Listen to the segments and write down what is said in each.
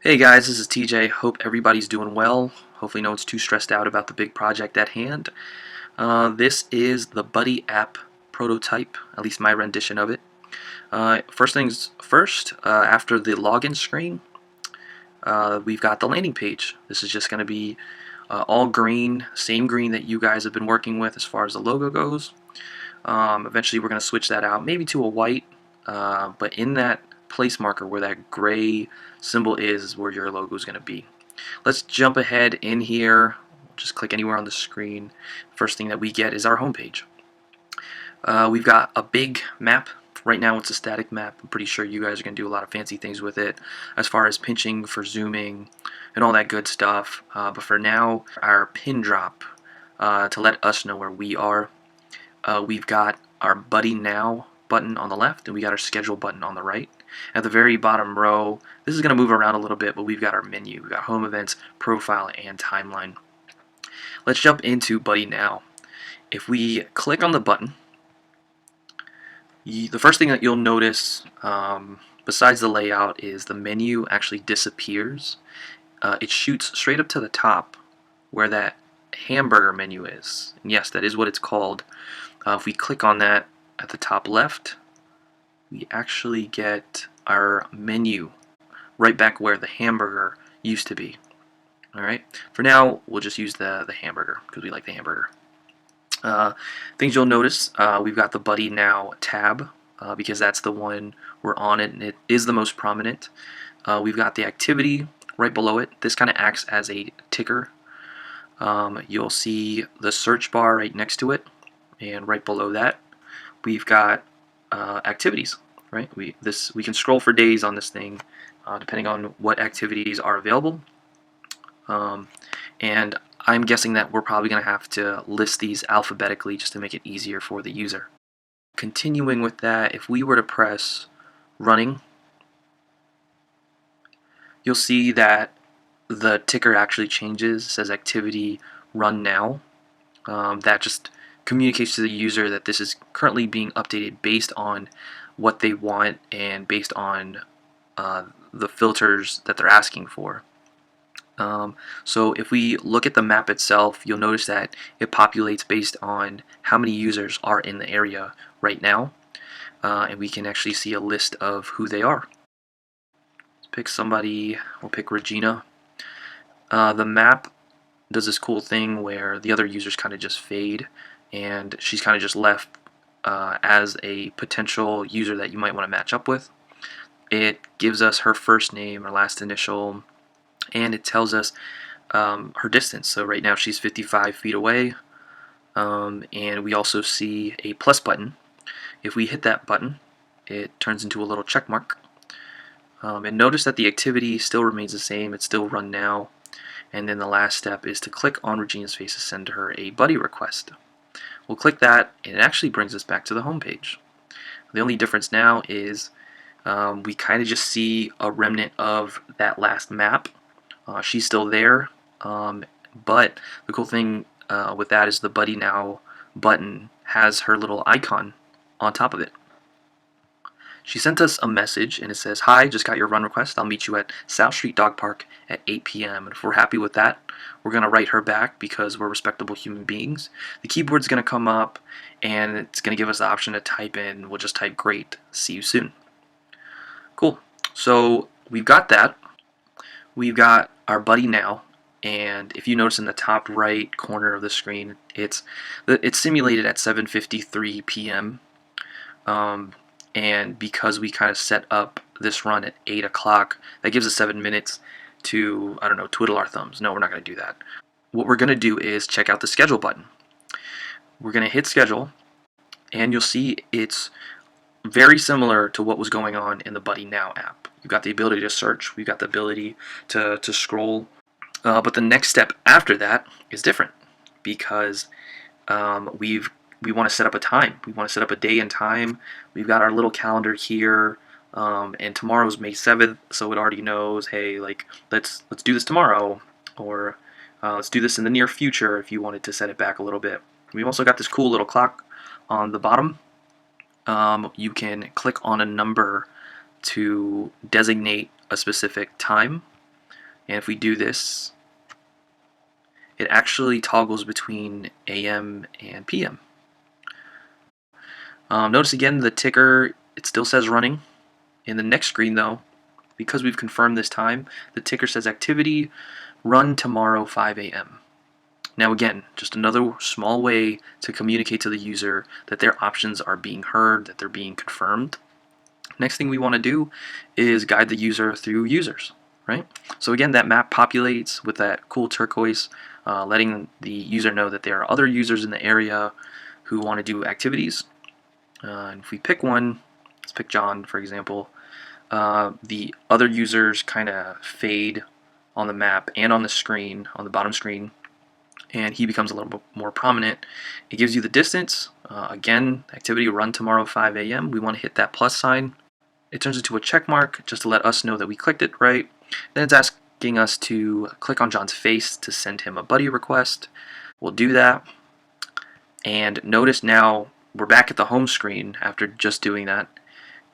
Hey guys, this is TJ. Hope everybody's doing well. Hopefully no one's too stressed out about the big project at hand. This is the Buddy app prototype, at least my rendition of it. First things first, after the login screen, we've got the landing page. This is just going to be all green, same green that you guys have been working with as far as the logo goes. Eventually we're going to switch that out, maybe to a white, but in that place marker where that gray symbol is where your logo is going to be. Let's jump ahead in here. Just click anywhere on the screen. First thing that we get is our home page. We've got a big map. Right now it's a static map. I'm pretty sure you guys are going to do a lot of fancy things with it as far as pinching for zooming and all that good stuff. But for now, our pin drop to let us know where we are. We've got our Buddy Now button on the left, and we got our Schedule button on the right. At the very bottom row, this is going to move around a little bit, but we've got our menu. We've got Home Events, Profile, and Timeline. Let's jump into Buddy Now. If we click on the button, the first thing that you'll notice, besides the layout, is the menu actually disappears. It shoots straight up to the top where that hamburger menu is. And yes, that is what it's called. If we click on that at the top left, we actually get our menu right back where the hamburger used to be. Alright, for now we'll just use the hamburger because we like the hamburger. Things you'll notice, we've got the Buddy Now tab because that's the one we're on it, and it is the most prominent. We've got the activity right below it. This kind of acts as a ticker. You'll see the search bar right next to it, and right below that we've got activities. Right, we can scroll for days on this thing, depending on what activities are available. And I'm guessing that we're probably going to have to list these alphabetically just to make it easier for the user. Continuing with that, if we were to press running, you'll see that the ticker actually changes. It says activity run now. That just communicates to the user that this is currently being updated based on what they want and based on the filters that they're asking for. So if we look at the map itself, you'll notice that it populates based on how many users are in the area right now, and we can actually see a list of who they are. Let's pick somebody. We'll pick Regina. The map does this cool thing where the other users kind of just fade, and she's kind of just left as a potential user that you might want to match up with. It gives us her first name, her last initial, and it tells us her distance. So right now she's 55 feet away, and we also see a plus button. If we hit that button, it turns into a little check mark. And notice that the activity still remains the same. It's still run now. And then the last step is to click on Regina's face to send her a buddy request. We'll click that, and it actually brings us back to the home page. The only difference now is we kind of just see a remnant of that last map. She's still there, but the cool thing with that is the Buddy Now button has her little icon on top of it. She sent us a message, and it says, "Hi, just got your run request. I'll meet you at South Street Dog Park at 8 p.m. And if we're happy with that, we're going to write her back because we're respectable human beings. The keyboard's going to come up, and it's going to give us the option to type in. We'll just type, 'Great, see you soon.'" Cool. So we've got that. We've got our Buddy Now, and if you notice in the top right corner of the screen, it's simulated at 7:53 p.m. And because we kind of set up this run at 8 o'clock, that gives us 7 minutes to, I don't know, twiddle our thumbs. No, we're not going to do that. What we're going to do is check out the schedule button. We're going to hit schedule, and you'll see it's very similar to what was going on in the Buddy Now app. You've got the ability to search, we've got the ability to scroll, but the next step after that is different because we want to set up a time. We want to set up a day and time. We've got our little calendar here, and tomorrow's May 7th, so it already knows, hey, like let's do this tomorrow, or let's do this in the near future if you wanted to set it back a little bit. We've also got this cool little clock on the bottom. You can click on a number to designate a specific time. And if we do this, it actually toggles between AM and PM. Notice again the ticker, it still says running. In the next screen though, because we've confirmed this time, the ticker says activity run tomorrow 5 a.m. Now again, just another small way to communicate to the user that their options are being heard, that they're being confirmed. Next thing we want to do is guide the user through users, right? So again, that map populates with that cool turquoise, letting the user know that there are other users in the area who want to do activities. And if we pick one, let's pick John for example, the other users kind of fade on the map and on the screen, on the bottom screen, and he becomes a little bit more prominent. It gives you the distance. Again, activity run tomorrow 5 a.m. We want to hit that plus sign. It turns into a check mark just to let us know that we clicked it right. Then it's asking us to click on John's face to send him a buddy request. We'll do that. And notice now we're back at the home screen after just doing that.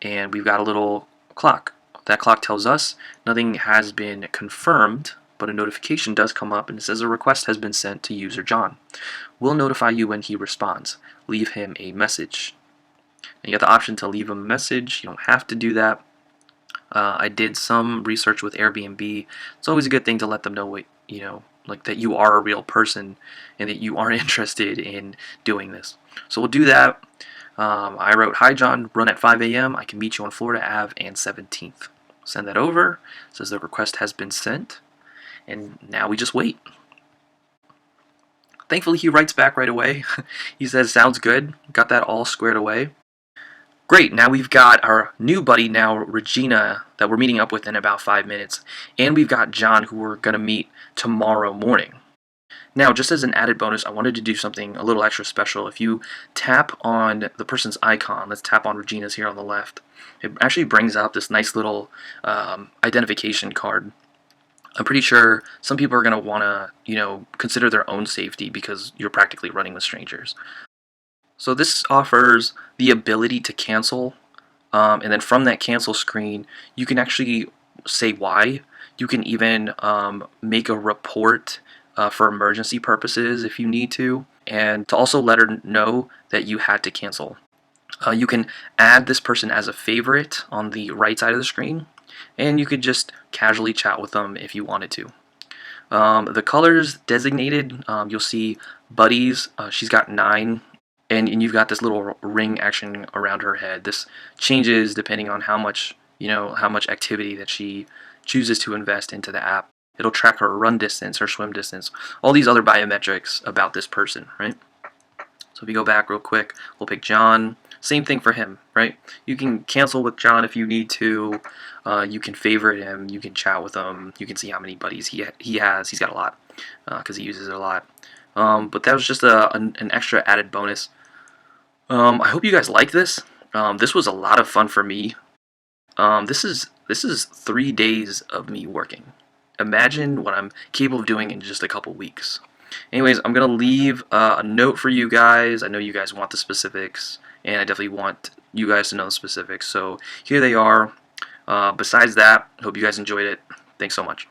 And we've got a little clock. That clock tells us nothing has been confirmed, but a notification does come up and it says a request has been sent to user John. We'll notify you when he responds. Leave him a message. And you got the option to leave him a message. You don't have to do that. I did some research with Airbnb. It's always a good thing to let them know what, like that you are a real person and that you are interested in doing this. So we'll do that. I wrote, "Hi John, run at 5 a.m. I can meet you on Florida Ave and 17th. Send that over. It says the request has been sent. And now we just wait. Thankfully, he writes back right away. He says, "Sounds good. Got that all squared away." Great, now we've got our new buddy now, Regina, that we're meeting up with in about 5 minutes. And we've got John, who we're going to meet tomorrow morning. Now, just as an added bonus, I wanted to do something a little extra special. If you tap on the person's icon, let's tap on Regina's here on the left, it actually brings up this nice little identification card. I'm pretty sure some people are going to want to, consider their own safety because you're practically running with strangers. So this offers the ability to cancel, and then from that cancel screen, you can actually say why. You can even make a report for emergency purposes if you need to, and to also let her know that you had to cancel. You can add this person as a favorite on the right side of the screen, and you could just casually chat with them if you wanted to. The colors designated, you'll see buddies, she's got 9, and you've got this little ring action around her head. This changes depending on how much activity that she chooses to invest into the app. It'll track her run distance, her swim distance, all these other biometrics about this person, right? So if you go back real quick, we'll pick John. Same thing for him, right? You can cancel with John if you need to. You can favorite him. You can chat with him. You can see how many buddies he has. He's got a lot because he uses it a lot. But that was just an extra added bonus. I hope you guys like this. This was a lot of fun for me. This is 3 days of me working. Imagine what I'm capable of doing in just a couple weeks. Anyways, I'm going to leave a note for you guys. I know you guys want the specifics, and I definitely want you guys to know the specifics. So here they are. Besides that, I hope you guys enjoyed it. Thanks so much.